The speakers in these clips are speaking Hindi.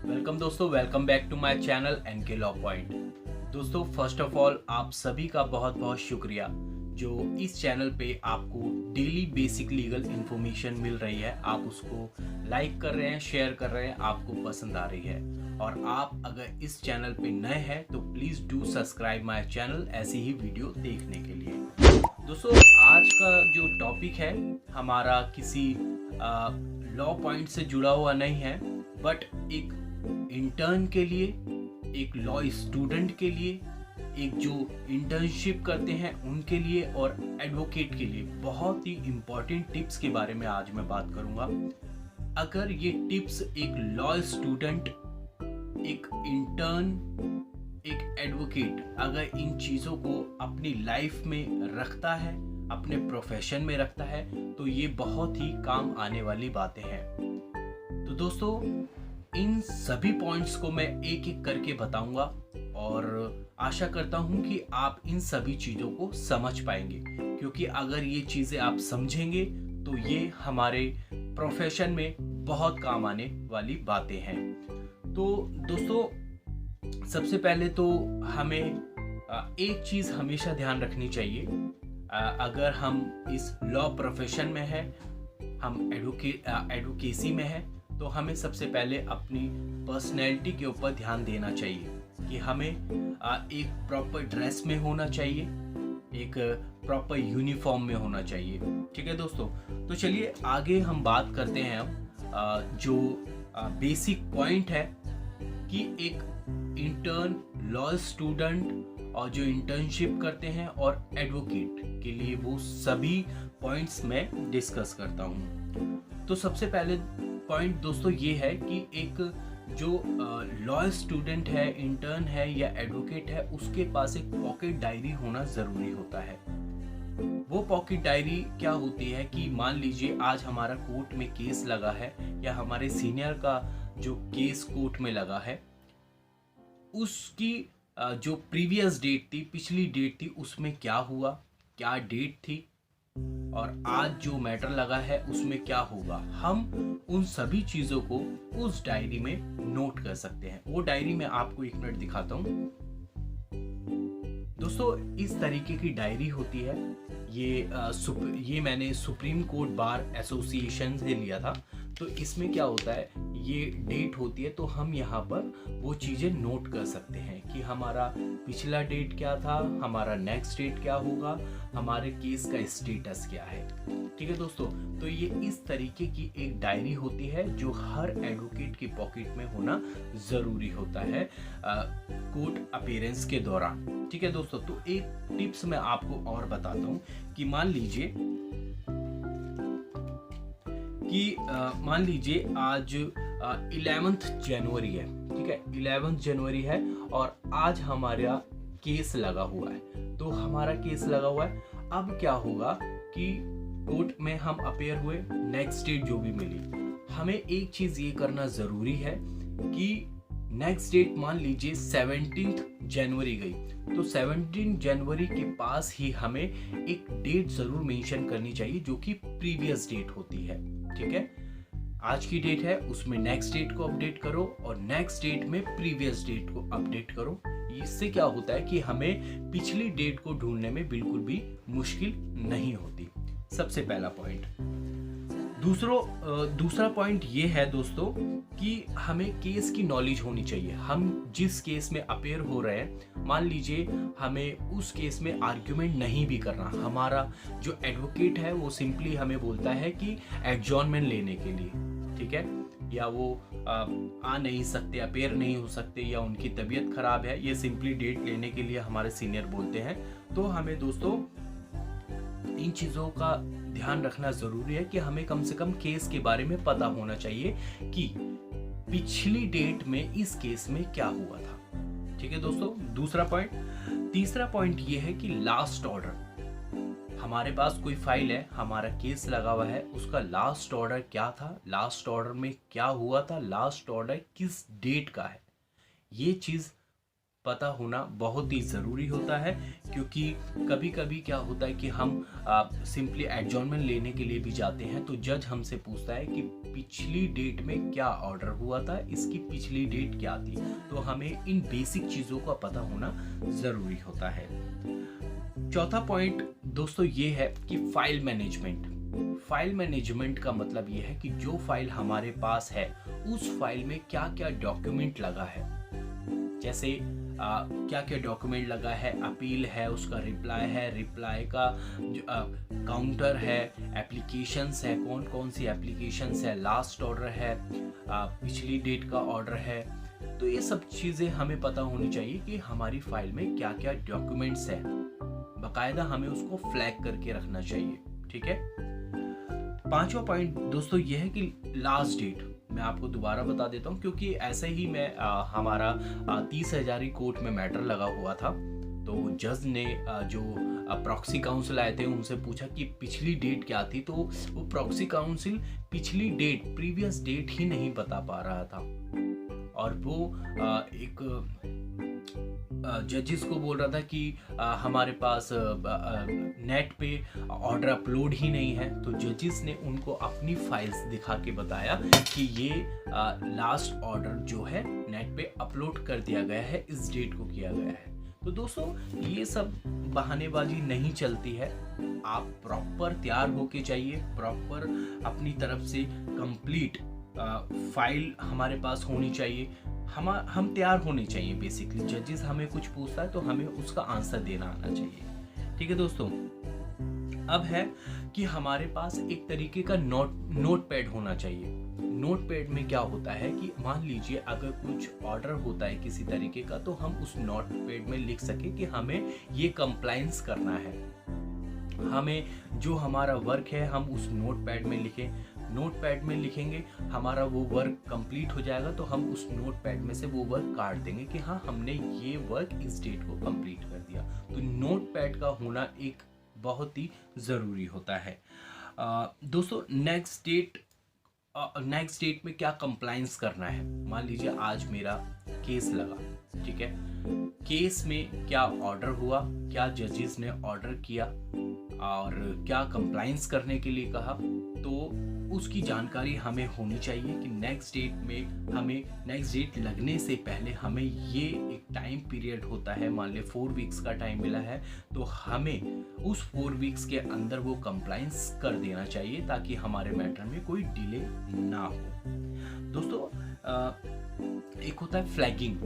वेलकम दोस्तों, welcome back to my channel NK law point. दोस्तों, फर्स्ट ऑफ ऑल आप सभी का बहुत बहुत शुक्रिया जो इस चैनल पे आपको डेली बेसिक लीगल इन्फॉर्मेशन मिल रही है। आप उसको लाइक कर रहे हैं, शेयर कर रहे हैं, आपको पसंद आ रही है। और आप अगर इस चैनल पे नए हैं तो please do subscribe my channel ऐसी ही वीडियो देखने के लिए। दोस्तों, आज का जो टॉपिक है हमारा किसी लॉ पॉइंट से जुड़ा हुआ नहीं है, बट एक इंटर्न के लिए, एक लॉ स्टूडेंट के लिए, एक जो इंटर्नशिप करते हैं उनके लिए और एडवोकेट के लिए बहुत ही इम्पोर्टेंट टिप्स के बारे में आज मैं बात करूंगा। अगर ये टिप्स एक लॉ स्टूडेंट, एक इंटर्न, एक एडवोकेट अगर इन चीज़ों को अपनी लाइफ में रखता है, अपने प्रोफेशन में रखता है, तो ये बहुत ही काम आने वाली बातें हैं। तो दोस्तों, इन सभी पॉइंट्स को मैं एक एक करके बताऊंगा और आशा करता हूं कि आप इन सभी चीज़ों को समझ पाएंगे, क्योंकि अगर ये चीज़ें आप समझेंगे तो ये हमारे प्रोफेशन में बहुत काम आने वाली बातें हैं। तो दोस्तों, सबसे पहले तो हमें एक चीज़ हमेशा ध्यान रखनी चाहिए। अगर हम इस लॉ प्रोफेशन में हैं, हम एडवोकेसी में हैं, तो हमें सबसे पहले अपनी पर्सनैलिटी के ऊपर ध्यान देना चाहिए कि हमें एक प्रॉपर ड्रेस में होना चाहिए, एक प्रॉपर यूनिफॉर्म में होना चाहिए। ठीक है दोस्तों, तो चलिए आगे हम बात करते हैं। अब जो बेसिक पॉइंट है कि एक इंटर्न, लॉ स्टूडेंट और जो इंटर्नशिप करते हैं और एडवोकेट के लिए, वो सभी पॉइंट्स मैं डिस्कस करता हूँ। तो सबसे पहले पॉइंट दोस्तों ये है कि एक जो लॉ स्टूडेंट है, इंटर्न है या एडवोकेट है, उसके पास एक पॉकेट डायरी होना ज़रूरी होता है। वो पॉकेट डायरी क्या होती है कि मान लीजिए आज हमारा कोर्ट में केस लगा है या हमारे सीनियर का जो केस कोर्ट में लगा है, उसकी जो प्रीवियस डेट थी, पिछली डेट थी, उसमें क्या हुआ, क्या डेट थी और आज जो मैटर लगा है उसमें क्या होगा, हम उन सभी चीज़ों को उस डायरी में नोट कर सकते हैं। वो डायरी मैं आपको एक मिनट दिखाता हूँ। दोस्तों, इस तरीके की डायरी होती है। ये मैंने सुप्रीम कोर्ट बार एसोसिएशन से लिया था। तो इसमें क्या होता है, ये डेट होती है, तो हम यहाँ पर वो चीज़ें नोट कर सकते हैं कि हमारा पिछला डेट क्या था, हमारा नेक्स्ट डेट क्या होगा, हमारे केस का स्टेटस क्या है। ठीक है दोस्तों, तो ये इस तरीके की एक डायरी होती है जो हर एडवोकेट की पॉकेट में होना ज़रूरी होता है कोर्ट अपीयरेंस के दौरान। ठीक है दोस्तों, तो एक टिप्स मैं आपको और बताता हूँ कि मान लीजिए आज 11th जनवरी है। ठीक है, 11th जनवरी है और आज हमारा केस लगा हुआ है। तो हमारा केस लगा हुआ है, अब क्या होगा कि कोर्ट में हम अपेयर हुए, नेक्स्ट डेट जो भी मिली, हमें एक चीज ये करना जरूरी है कि नेक्स्ट डेट मान लीजिए 17 जनवरी गई, तो 17 जनवरी के पास ही हमें एक डेट जरूर मेंशन करनी चाहिए जो कि प्रीवियस डेट होती है। ठीक है, आज की डेट है, उसमें नेक्स्ट डेट को अपडेट करो और नेक्स्ट डेट में प्रीवियस डेट को अपडेट करो। इससे क्या होता है कि हमें पिछली डेट को ढूंढने में बिल्कुल भी मुश्किल नहीं होती। सबसे पहला पॉइंट। दूसरा पॉइंट ये है दोस्तों कि हमें केस की नॉलेज होनी चाहिए। हम जिस केस में अपेयर हो रहे हैं, मान लीजिए हमें उस केस में आर्ग्यूमेंट नहीं भी करना, हमारा जो एडवोकेट है वो सिंपली हमें बोलता है कि एडजॉर्नमेंट लेने के लिए, ठीक है, या वो आ नहीं सकते, अपेयर नहीं हो सकते, या उनकी तबीयत खराब है, ये सिंपली डेट लेने के लिए हमारे सीनियर बोलते हैं। तो हमें दोस्तों इन चीज़ों का ध्यान रखना ज़रूरी है कि हमें कम से कम केस के बारे में पता होना चाहिए कि पिछली डेट में इस केस में क्या हुआ था। ठीक है दोस्तों, दूसरा पॉइंट। तीसरा पॉइंट ये है कि लास्ट ऑर्डर। हमारे पास कोई फाइल है, हमारा केस लगा हुआ है, उसका लास्ट ऑर्डर क्या था, लास्ट ऑर्डर में क्या हुआ था, लास्ट ऑर्डर किस डेट का है, ये चीज़ पता होना बहुत ही ज़रूरी होता है, क्योंकि कभी कभी क्या होता है कि हम सिंपली एडजॉर्नमेंट लेने के लिए भी जाते हैं तो जज हमसे पूछता है कि पिछली डेट में क्या ऑर्डर हुआ था, इसकी पिछली डेट क्या थी। तो हमें इन बेसिक चीज़ों का पता होना ज़रूरी होता है। चौथा पॉइंट दोस्तों ये है कि फाइल मैनेजमेंट। फाइल मैनेजमेंट का मतलब ये है कि जो फाइल हमारे पास है उस फाइल में क्या क्या डॉक्यूमेंट लगा है। जैसे क्या क्या डॉक्यूमेंट लगा है, अपील है, उसका रिप्लाई है, रिप्लाई का जो काउंटर है, एप्लीकेशंस है, कौन कौन सी एप्लीकेशंस है, लास्ट ऑर्डर है, पिछली डेट का ऑर्डर है। तो ये सब चीज़ें हमें पता होनी चाहिए कि हमारी फाइल में क्या क्या डॉक्यूमेंट्स है। बाकायदा हमें उसको फ्लैग करके रखना चाहिए। ठीक है। पांचवा पॉइंट दोस्तों ये है कि लास्ट डेट। मैं आपको दोबारा बता देता हूँ, क्योंकि ऐसे ही मैं हमारा 30,000 कोर्ट में मैटर लगा हुआ था। तो जज ने जो प्रॉक्सी काउंसिल आए थे उनसे पूछा कि पिछली डेट क्या थी, तो वो प्रॉक्सी काउंसिल पिछली डेट, प्रीवियस डेट ही नहीं बता पा रहा था। और वो एक जजेस को बोल रहा था कि हमारे पास नेट पे ऑर्डर अपलोड ही नहीं है। तो जजेस ने उनको अपनी फाइल्स दिखा के बताया कि ये लास्ट ऑर्डर जो है नेट पे अपलोड कर दिया गया है, इस डेट को किया गया है। तो दोस्तों ये सब बहानेबाजी नहीं चलती है। आप प्रॉपर तैयार होके चाहिए, प्रॉपर अपनी तरफ से कंप्लीट फाइल हमारे पास होनी चाहिए। हम तैयार होने चाहिए। बेसिकली जजेस हमें कुछ पूछता है तो हमें उसका आंसर देना आना चाहिए। ठीक है दोस्तों। अब है कि हमारे पास एक तरीके का नोट पैड होना चाहिए। नोट पैड में क्या होता है कि मान लीजिए अगर कुछ ऑर्डर होता है किसी तरीके का, तो हम उस नोट पैड में लिख सके कि हमें ये कंप्लायंस करना है। हमें जो हमारा वर्क है हम उस नोट पैड में लिखें। नोट पैड में लिखेंगे, हमारा वो वर्क कंप्लीट हो जाएगा तो हम उस नोट पैड में से वो वर्क काट देंगे कि हाँ हमने ये वर्क इस डेट को कंप्लीट कर दिया। तो नोट पैड का होना एक बहुत ही ज़रूरी होता है। दोस्तों नेक्स्ट डेट में क्या कंप्लायंस करना है। मान लीजिए आज मेरा केस लगा, ठीक है। केस में क्या ऑर्डर हुआ, क्या जजेस ने ऑर्डर किया और क्या कंप्लायंस करने के लिए कहा, तो उसकी जानकारी हमें होनी चाहिए कि नेक्स्ट डेट लगने से पहले हमें ये एक टाइम पीरियड होता है। मान ले 4 वीक्स का टाइम मिला है तो हमें उस 4 वीक्स के अंदर वो कंप्लायंस कर देना चाहिए ताकि हमारे मैटर में कोई डिले ना हो। दोस्तों एक होता है फ्लैगिंग।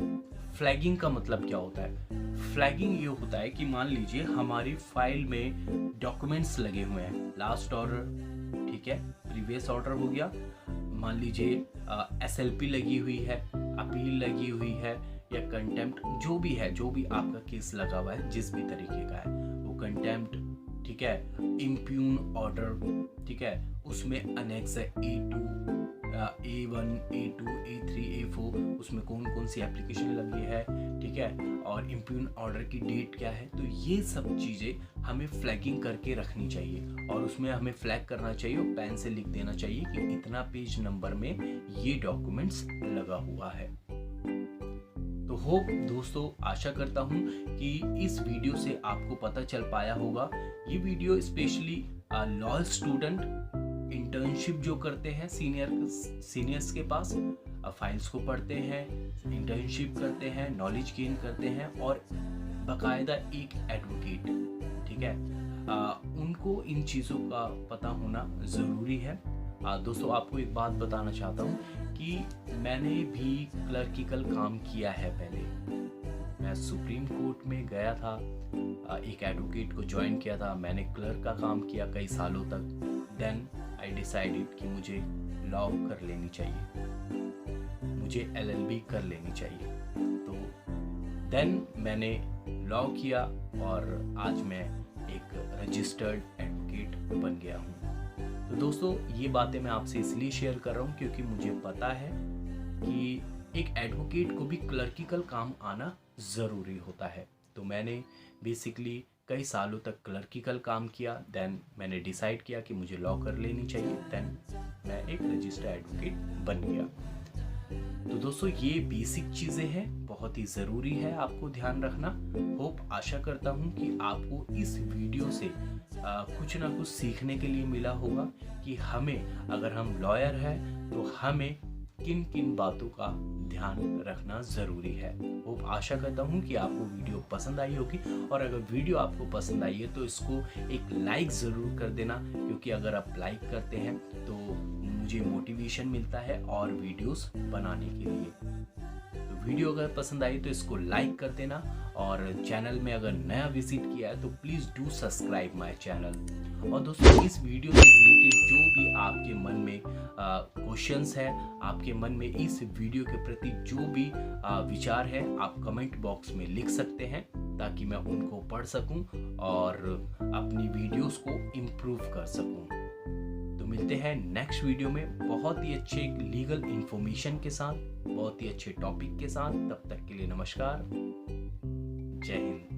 फ्लैगिंग का मतलब क्या होता है। फ्लैगिंग ये होता है कि मान लीजिए हमारी फाइल में डॉक्यूमेंट्स लगे हुए हैं, लास्ट ऑर्डर, ठीक है, प्रीवियस ऑर्डर हो गया, मान लीजिए SLP लगी हुई है, अपील लगी हुई है या कंटेम्प्ट, जो भी है, जो भी आपका केस लगा हुआ है जिस भी तरीके का है, वो कंटेम्प्ट, ठीक है, इम्प्यून ऑर्डर, ठीक है, उसमें अनेक्स है A2, A1, A2, A3, A4, उसमें कौन कौन सी एप्लीकेशन लगी है, ठीक है, और इम्प्यून ऑर्डर की डेट क्या है। तो ये सब चीज़ें हमें फ्लैगिंग करके रखनी चाहिए और उसमें हमें फ्लैग करना चाहिए और पेन से लिख देना चाहिए कि इतना पेज नंबर में ये डॉक्यूमेंट्स लगा हुआ है। तो होप दोस्तों, आशा करता हूँ कि इस वीडियो से आपको पता चल पाया होगा। ये video specially law student internship जो करते हैं सीनियर्स के पास, फाइल्स को पढ़ते हैं, इंटर्नशिप करते हैं, नॉलेज गेन करते हैं और बाकायदा एक एडवोकेट, ठीक है, उनको इन चीज़ों का पता होना ज़रूरी है। दोस्तों आपको एक बात बताना चाहता हूँ कि मैंने भी क्लर्किकल काम किया है। पहले मैं सुप्रीम कोर्ट में गया था, एक एडवोकेट को ज्वाइन किया था, मैंने क्लर्क का काम किया कई सालों तक। देन आई डिसाइडेड कि मुझे लॉ कर लेनी चाहिए, मुझे LLB कर लेनी चाहिए। तो देन मैंने लॉ किया और आज मैं एक रजिस्टर्ड एडवोकेट बन गया हूँ। तो दोस्तों ये बातें मैं आपसे इसलिए शेयर कर रहा हूँ क्योंकि मुझे पता है कि एक एडवोकेट को भी क्लर्किकल काम आना ज़रूरी होता है। तो मैंने बेसिकली कई सालों तक क्लर्किकल काम किया। देन मैंने डिसाइड किया कि मुझे लॉ कर लेनी चाहिए। देन मैं एक रजिस्टर्ड एडवोकेट बन गया। तो दोस्तों ये बेसिक चीज़ें हैं, बहुत ही ज़रूरी है आपको ध्यान रखना। होप आशा करता हूँ कि आपको इस वीडियो से कुछ ना कुछ सीखने के लिए मिला होगा कि हमें, अगर हम लॉयर हैं तो हमें किन किन बातों का ध्यान रखना ज़रूरी है। होप आशा करता हूँ कि आपको वीडियो पसंद आई होगी, और अगर वीडियो आपको पसंद आई है तो इसको एक लाइक ज़रूर कर देना, क्योंकि अगर आप लाइक करते हैं तो मुझे मोटिवेशन मिलता है और वीडियोस बनाने के लिए। तो वीडियो अगर पसंद आई तो इसको लाइक कर देना, और चैनल में अगर नया विजिट किया है तो please do subscribe my channel. और दोस्तों इस वीडियो से रिलेटेड जो भी आपके मन में क्वेश्चंस है, आपके मन में इस वीडियो के प्रति जो भी विचार है, आप कमेंट बॉक्स में लिख सकते हैं, ताकि मैं उनको पढ़ सकूं और अपनी वीडियोस को इम्प्रूव कर सकूं। तो मिलते हैं नेक्स्ट वीडियो में बहुत ही अच्छे लीगल इंफॉर्मेशन के साथ, बहुत ही अच्छे टॉपिक के साथ। तब तक के लिए नमस्कार, जय हिंद।